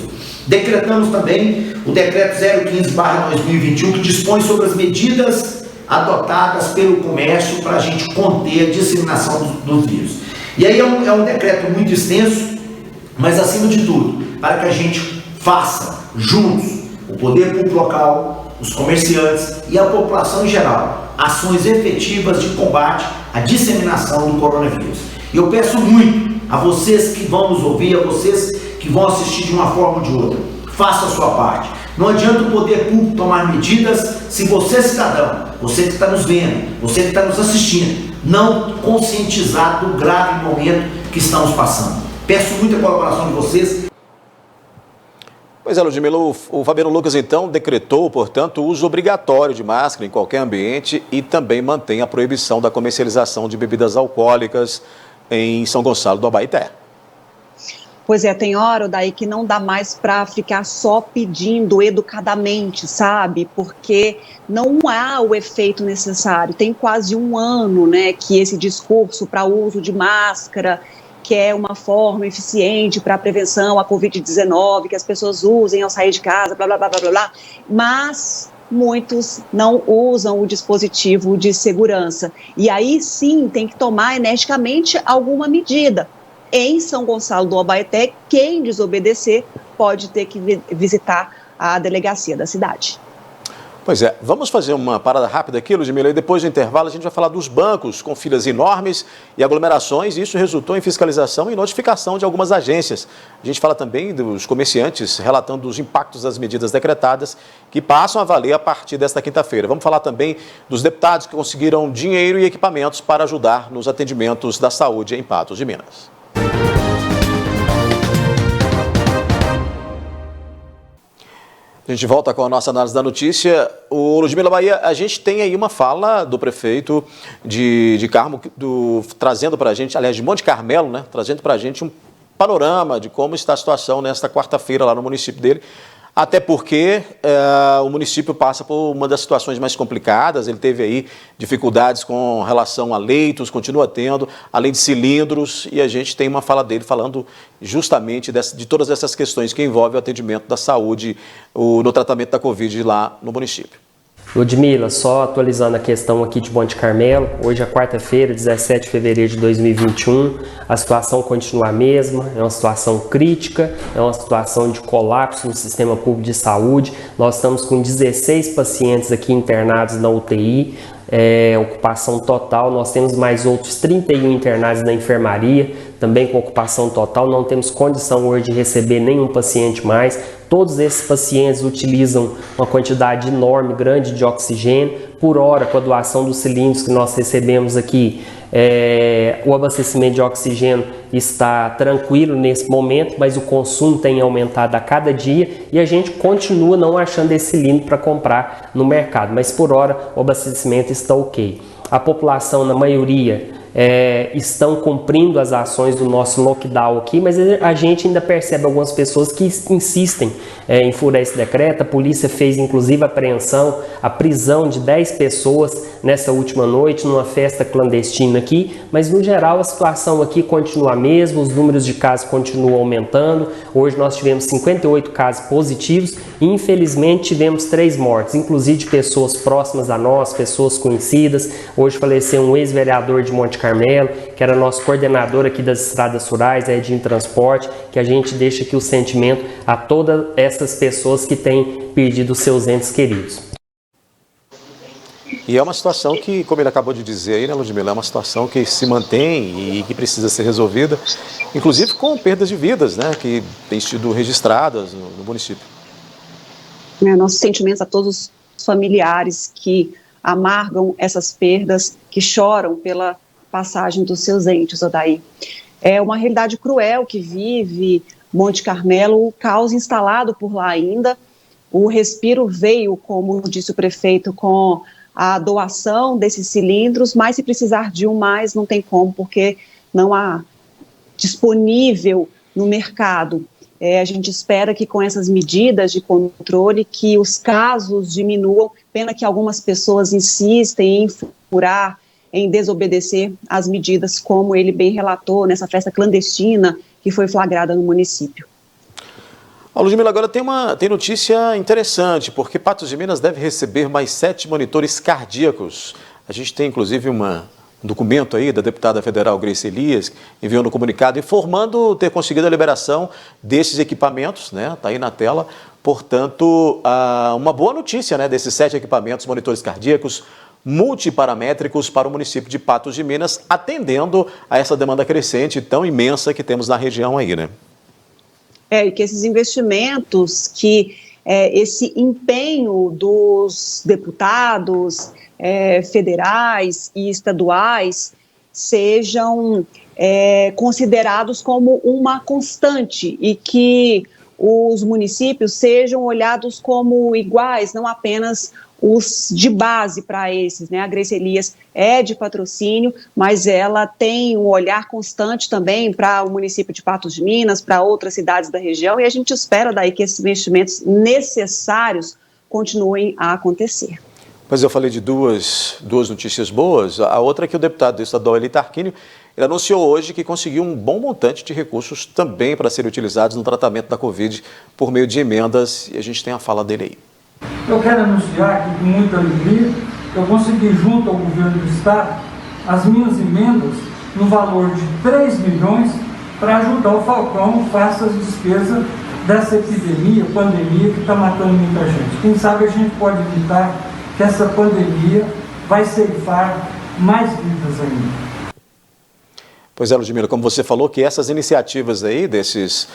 Decretamos também o decreto 015/2021, que dispõe sobre as medidas adotadas pelo comércio para a gente conter a disseminação dos vírus. E aí é um decreto muito extenso, mas acima de tudo, para que a gente faça juntos, o poder público local, os comerciantes e a população em geral, ações efetivas de combate à disseminação do coronavírus. E eu peço muito a vocês que vão nos ouvir, a vocês que vão assistir de uma forma ou de outra, faça a sua parte. Não adianta o poder público tomar medidas se você, cidadão, você que está nos vendo, você que está nos assistindo, não conscientizar do grave momento que estamos passando. Peço muita colaboração de vocês. Pois é, Ludmila, o Fabiano Lucas, então, decretou, portanto, o uso obrigatório de máscara em qualquer ambiente e também mantém a proibição da comercialização de bebidas alcoólicas em São Gonçalo do Abaeté. Pois é, tem hora, daí que não dá mais para ficar só pedindo educadamente, sabe? Porque não há o efeito necessário. Tem quase um ano, né, que esse discurso para o uso de máscara, que é uma forma eficiente para a prevenção à Covid-19, que as pessoas usem ao sair de casa, blá, blá, blá, blá, blá, mas muitos não usam o dispositivo de segurança. E aí sim tem que tomar energicamente alguma medida. Em São Gonçalo do Abaeté, quem desobedecer pode ter que visitar a delegacia da cidade. Pois é, vamos fazer uma parada rápida aqui, Ludmila, e depois do intervalo a gente vai falar dos bancos com filas enormes e aglomerações, e isso resultou em fiscalização e notificação de algumas agências. A gente fala também dos comerciantes relatando os impactos das medidas decretadas que passam a valer a partir desta quinta-feira. Vamos falar também dos deputados que conseguiram dinheiro e equipamentos para ajudar nos atendimentos da saúde em Patos de Minas. A gente volta com a nossa análise da notícia. O Ludmila Bahia, a gente tem aí uma fala do prefeito de Carmo, trazendo para a gente, aliás, de Monte Carmelo, né? Trazendo para a gente um panorama de como está a situação nesta quarta-feira lá no município dele. Até porque o município passa por uma das situações mais complicadas, ele teve aí dificuldades com relação a leitos, continua tendo, além de cilindros, e a gente tem uma fala dele falando justamente de todas essas questões que envolvem o atendimento da saúde no tratamento da Covid lá no município. Ludmila, só atualizando a questão aqui de Monte Carmelo, hoje é quarta-feira, 17 de fevereiro de 2021, a situação continua a mesma, é uma situação crítica, é uma situação de colapso no sistema público de saúde. Nós estamos com 16 pacientes aqui internados na UTI, ocupação total, nós temos mais outros 31 internados na enfermaria, também com ocupação total, não temos condição hoje de receber nenhum paciente mais. Todos esses pacientes utilizam uma quantidade enorme, grande de oxigênio. Por hora, com a doação dos cilindros que nós recebemos aqui, o abastecimento de oxigênio está tranquilo nesse momento, mas o consumo tem aumentado a cada dia e a gente continua não achando esse cilindro para comprar no mercado. Mas por hora, o abastecimento está ok. A população, na maioria, estão cumprindo as ações do nosso lockdown aqui, mas a gente ainda percebe algumas pessoas que insistem em furar esse decreto. A polícia fez inclusive a prisão de 10 pessoas nessa última noite, numa festa clandestina aqui, mas no geral a situação aqui continua a mesma, os números de casos continuam aumentando. Hoje nós tivemos 58 casos positivos e infelizmente tivemos 3 mortes, inclusive de pessoas próximas a nós, pessoas conhecidas. Hoje faleceu um ex-vereador de Monte Carmelo, que era nosso coordenador aqui das estradas rurais, Edinho Transporte, que a gente deixa aqui o sentimento a todas essas pessoas que têm perdido seus entes queridos. E é uma situação que, como ele acabou de dizer aí, né, Ludmila, é uma situação que se mantém e que precisa ser resolvida, inclusive com perdas de vidas, né, que têm sido registradas no município. Nossos sentimentos a todos os familiares que amargam essas perdas, que choram pela passagem dos seus entes, Odair. É uma realidade cruel que vive Monte Carmelo, o caos instalado por lá ainda. O respiro veio, como disse o prefeito, com a doação desses cilindros, mas se precisar de um mais, não tem como, porque não há disponível no mercado. A gente espera que com essas medidas de controle, que os casos diminuam, pena que algumas pessoas insistem em furar, em desobedecer as medidas, como ele bem relatou nessa festa clandestina que foi flagrada no município. Ludmila, agora tem notícia interessante, porque Patos de Minas deve receber mais 7 monitores cardíacos. A gente tem, inclusive, um documento aí da deputada federal Grace Elias, enviando um comunicado informando ter conseguido a liberação desses equipamentos, né? Está aí na tela. Portanto, uma boa notícia, né? Desses 7 equipamentos, monitores cardíacos, multiparamétricos para o município de Patos de Minas, atendendo a essa demanda crescente tão imensa que temos na região aí, né? E que esses investimentos, que esse empenho dos deputados federais e estaduais sejam considerados como uma constante e que os municípios sejam olhados como iguais, não apenas os de base para esses, né? A Grace Elias é de Patrocínio, mas ela tem um olhar constante também para o município de Patos de Minas, para outras cidades da região, e a gente espera daí que esses investimentos necessários continuem a acontecer. Mas eu falei de duas notícias boas. A outra é que o deputado estadual Eli Tarquínio, ele anunciou hoje que conseguiu um bom montante de recursos também para serem utilizados no tratamento da Covid por meio de emendas, e a gente tem a fala dele aí. Eu quero anunciar que, com muita alegria, eu consegui, junto ao governo do estado, as minhas emendas no valor de 3 milhões para ajudar o Falcão face às despesas dessa pandemia que está matando muita gente. Quem sabe a gente pode evitar que essa pandemia vai ceifar mais vidas ainda. Pois é, Ludmila, como você falou, que essas iniciativas aí desses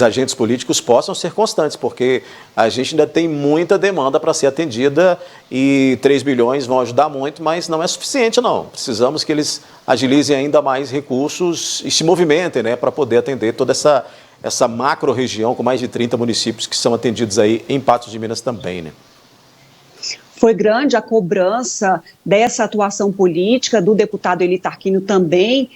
agentes políticos possam ser constantes, porque a gente ainda tem muita demanda para ser atendida e 3 bilhões vão ajudar muito, mas não é suficiente não. Precisamos que eles agilizem ainda mais recursos e se movimentem, né, para poder atender toda essa macro-região com mais de 30 municípios que são atendidos aí em Patos de Minas também, né? Foi grande a cobrança dessa atuação política do deputado Eli Tarquínio também,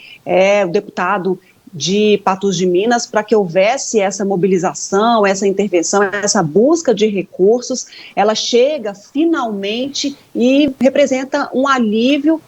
o deputado de Patos de Minas, para que houvesse essa mobilização, essa intervenção, essa busca de recursos. Ela chega finalmente e representa um alívio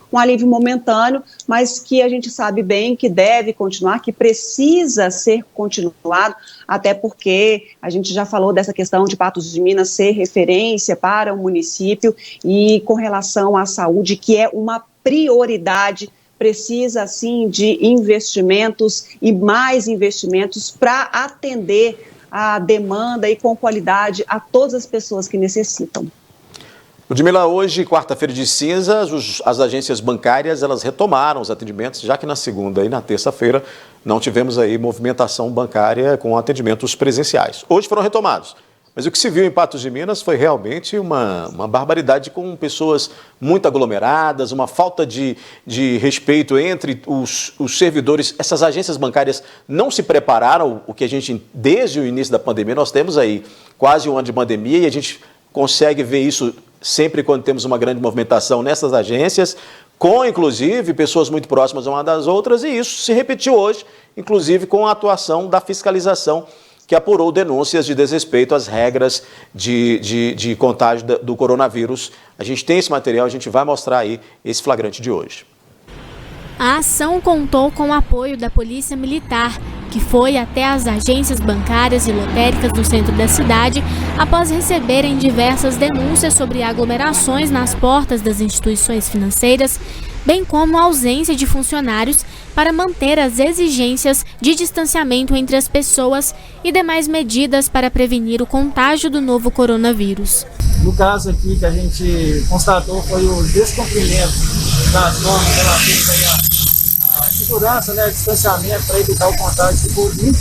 momentâneo, mas que a gente sabe bem que deve continuar, que precisa ser continuado, até porque a gente já falou dessa questão de Patos de Minas ser referência para o município e com relação à saúde, que é uma prioridade. Precisa, sim, de investimentos e mais investimentos para atender a demanda e com qualidade a todas as pessoas que necessitam. Ludmila, hoje, quarta-feira de cinzas, as agências bancárias, elas retomaram os atendimentos, já que na segunda e na terça-feira não tivemos aí movimentação bancária com atendimentos presenciais. Hoje foram retomados. Mas o que se viu em Patos de Minas foi realmente uma barbaridade, com pessoas muito aglomeradas, uma falta de respeito entre os servidores. Essas agências bancárias não se prepararam, o que a gente, desde o início da pandemia, nós temos aí quase um ano de pandemia e a gente consegue ver isso sempre quando temos uma grande movimentação nessas agências, com, inclusive, pessoas muito próximas umas das outras, e isso se repetiu hoje, inclusive com a atuação da fiscalização, que apurou denúncias de desrespeito às regras de contágio do coronavírus. A gente tem esse material, a gente vai mostrar aí esse flagrante de hoje. A ação contou com o apoio da Polícia Militar, que foi até as agências bancárias e lotéricas do centro da cidade após receberem diversas denúncias sobre aglomerações nas portas das instituições financeiras, bem como a ausência de funcionários para manter as exigências de distanciamento entre as pessoas e demais medidas para prevenir o contágio do novo coronavírus. No caso aqui que a gente constatou foi o descumprimento das normas relativas à segurança, distanciamento para evitar o contágio do Covid,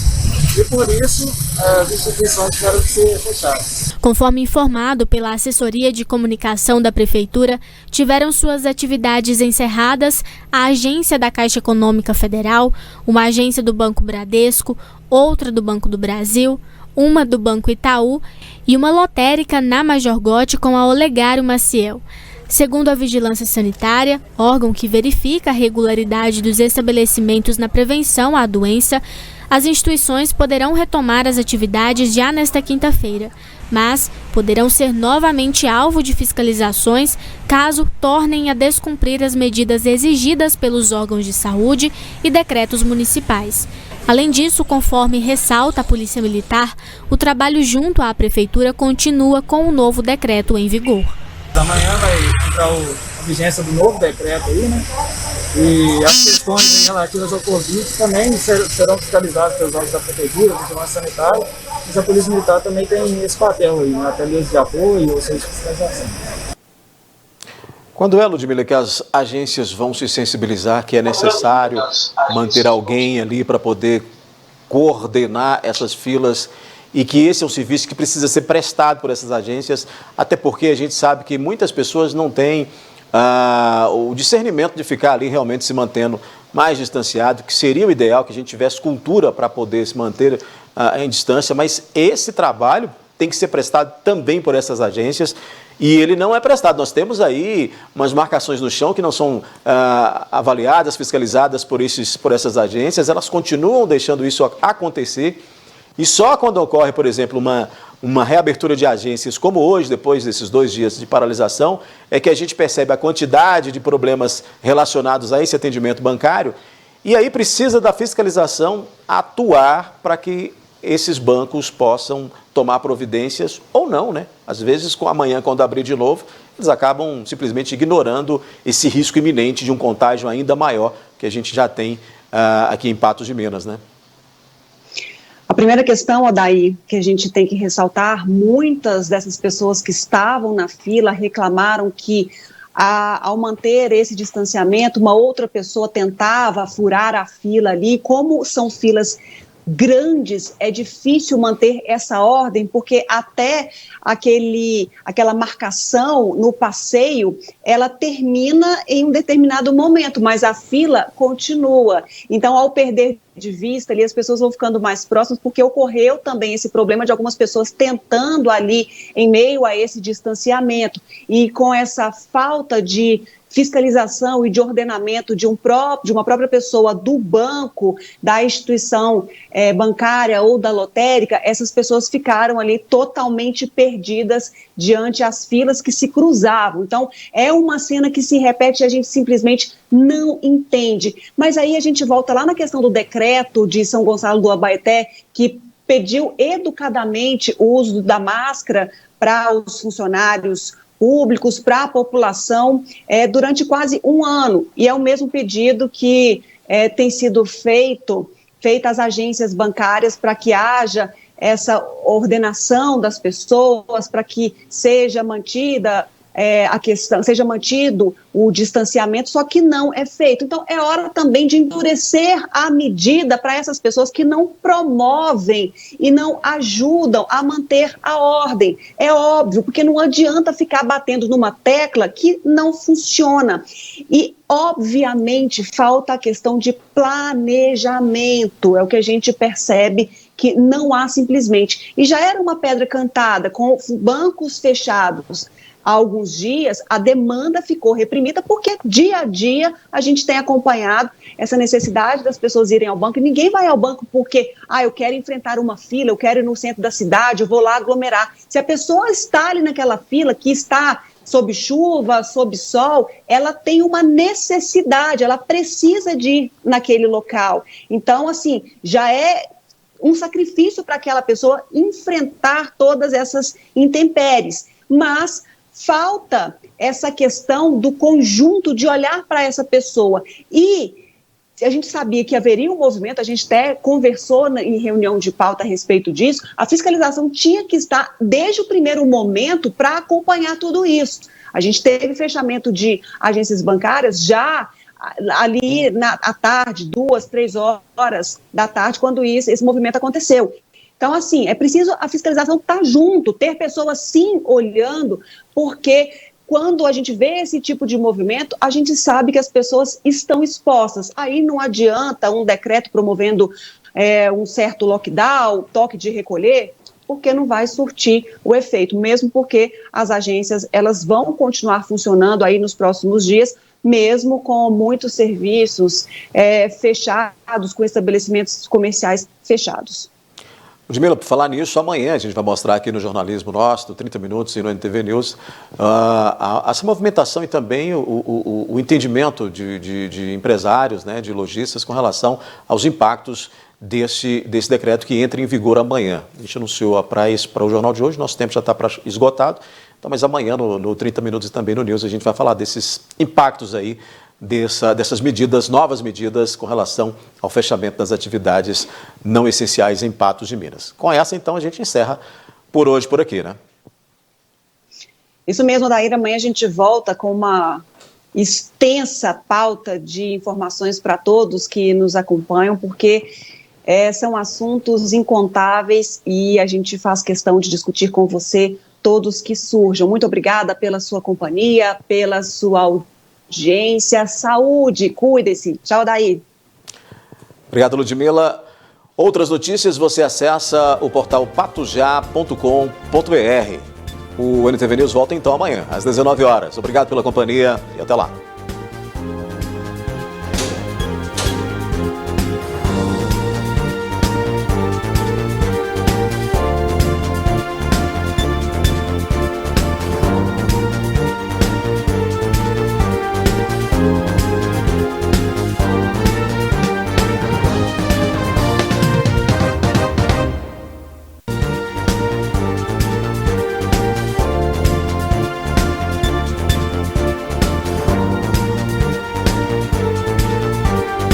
e por isso as instituições tiveram que ser fechadas. Conforme informado pela Assessoria de Comunicação da Prefeitura, tiveram suas atividades encerradas a agência da Caixa Econômica Federal, uma agência do Banco Bradesco, outra do Banco do Brasil, uma do Banco Itaú e uma lotérica na Major Gotti com a Olegário Maciel. Segundo a Vigilância Sanitária, órgão que verifica a regularidade dos estabelecimentos na prevenção à doença, as instituições poderão retomar as atividades já nesta quinta-feira, mas poderão ser novamente alvo de fiscalizações caso tornem a descumprir as medidas exigidas pelos órgãos de saúde e decretos municipais. Além disso, conforme ressalta a Polícia Militar, o trabalho junto à Prefeitura continua com o novo decreto em vigor. Amanhã vai entrar a vigência do novo decreto aí, E as questões relativas ao Covid também serão fiscalizadas pelos órgãos da Prefeitura, da Vigilância Sanitária, mas a Polícia Militar também tem esse papel aí, até mesmo de apoio ou seja, de fiscalização. Quando é, Ludmila, que as agências vão se sensibilizar que é necessário manter alguém ali para poder coordenar essas filas e que esse é um serviço que precisa ser prestado por essas agências, até porque a gente sabe que muitas pessoas não têm o discernimento de ficar ali realmente se mantendo mais distanciado, que seria o ideal que a gente tivesse cultura para poder se manter em distância, mas esse trabalho tem que ser prestado também por essas agências e ele não é prestado. Nós temos aí umas marcações no chão que não são avaliadas, fiscalizadas por essas agências, elas continuam deixando isso acontecer e só quando ocorre, por exemplo, uma reabertura de agências como hoje, depois desses 2 dias de paralisação, é que a gente percebe a quantidade de problemas relacionados a esse atendimento bancário e aí precisa da fiscalização atuar para que esses bancos possam tomar providências ou não, Às vezes, amanhã, quando abrir de novo, eles acabam simplesmente ignorando esse risco iminente de um contágio ainda maior que a gente já tem aqui em Patos de Minas, A primeira questão, Odair, que a gente tem que ressaltar, muitas dessas pessoas que estavam na fila reclamaram que, ao manter esse distanciamento, uma outra pessoa tentava furar a fila ali. Como são filas grandes, é difícil manter essa ordem, porque até aquela marcação no passeio, ela termina em um determinado momento, mas a fila continua. Então, ao perder de vista ali, as pessoas vão ficando mais próximas, porque ocorreu também esse problema de algumas pessoas tentando ali, em meio a esse distanciamento, e com essa falta de fiscalização e de ordenamento de uma própria pessoa do banco, da instituição bancária ou da lotérica, essas pessoas ficaram ali totalmente perdidas diante as filas que se cruzavam. Então, é uma cena que se repete e a gente simplesmente não entende. Mas aí a gente volta lá na questão do decreto de São Gonçalo do Abaeté, que pediu educadamente o uso da máscara para os funcionários públicos, para a população, durante quase um ano. E é o mesmo pedido que tem sido feito às agências bancárias para que haja essa ordenação das pessoas, para que seja mantida seja mantido o distanciamento, só que não é feito. Então, é hora também de endurecer a medida para essas pessoas que não promovem e não ajudam a manter a ordem. É óbvio, porque não adianta ficar batendo numa tecla que não funciona. E, obviamente, falta a questão de planejamento, é o que a gente percebe que não há simplesmente. E já era uma pedra cantada, com bancos fechados há alguns dias, a demanda ficou reprimida porque dia a dia a gente tem acompanhado essa necessidade das pessoas irem ao banco e ninguém vai ao banco porque, eu quero enfrentar uma fila, eu quero ir no centro da cidade, eu vou lá aglomerar. Se a pessoa está ali naquela fila que está sob chuva, sob sol, ela tem uma necessidade, ela precisa de ir naquele local. Então, assim, já é um sacrifício para aquela pessoa enfrentar todas essas intempéries, mas falta essa questão do conjunto de olhar para essa pessoa e a gente sabia que haveria um movimento, a gente até conversou em reunião de pauta a respeito disso, a fiscalização tinha que estar desde o primeiro momento para acompanhar tudo isso. A gente teve fechamento de agências bancárias já ali à tarde, 2, 3 horas da tarde, quando esse movimento aconteceu. Então, assim, é preciso a fiscalização estar junto, ter pessoas, sim, olhando, porque quando a gente vê esse tipo de movimento, a gente sabe que as pessoas estão expostas. Aí não adianta um decreto promovendo um certo lockdown, toque de recolher, porque não vai surtir o efeito, mesmo porque as agências elas vão continuar funcionando aí nos próximos dias, mesmo com muitos serviços fechados, com estabelecimentos comerciais fechados. Ludmila, por falar nisso, amanhã a gente vai mostrar aqui no Jornalismo Nosso, 30 Minutos e no NTV News, essa movimentação e também o entendimento de empresários, né, de lojistas com relação aos impactos desse decreto que entra em vigor amanhã. A gente anunciou para o jornal de hoje, nosso tempo já está esgotado, então, mas amanhã no 30 Minutos e também no News a gente vai falar desses impactos aí, dessas medidas, novas medidas com relação ao fechamento das atividades não essenciais em Patos de Minas. Com essa, então, a gente encerra por hoje por aqui, né? Isso mesmo, Adair. Amanhã a gente volta com uma extensa pauta de informações para todos que nos acompanham, porque são assuntos incontáveis e a gente faz questão de discutir com você todos que surjam. Muito obrigada pela sua companhia, pela sua audiência. Saúde, cuide-se. Tchau, Daí. Obrigado, Ludmila. Outras notícias você acessa o portal patujá.com.br. O NTV News volta então amanhã, às 19 horas. Obrigado pela companhia e até lá.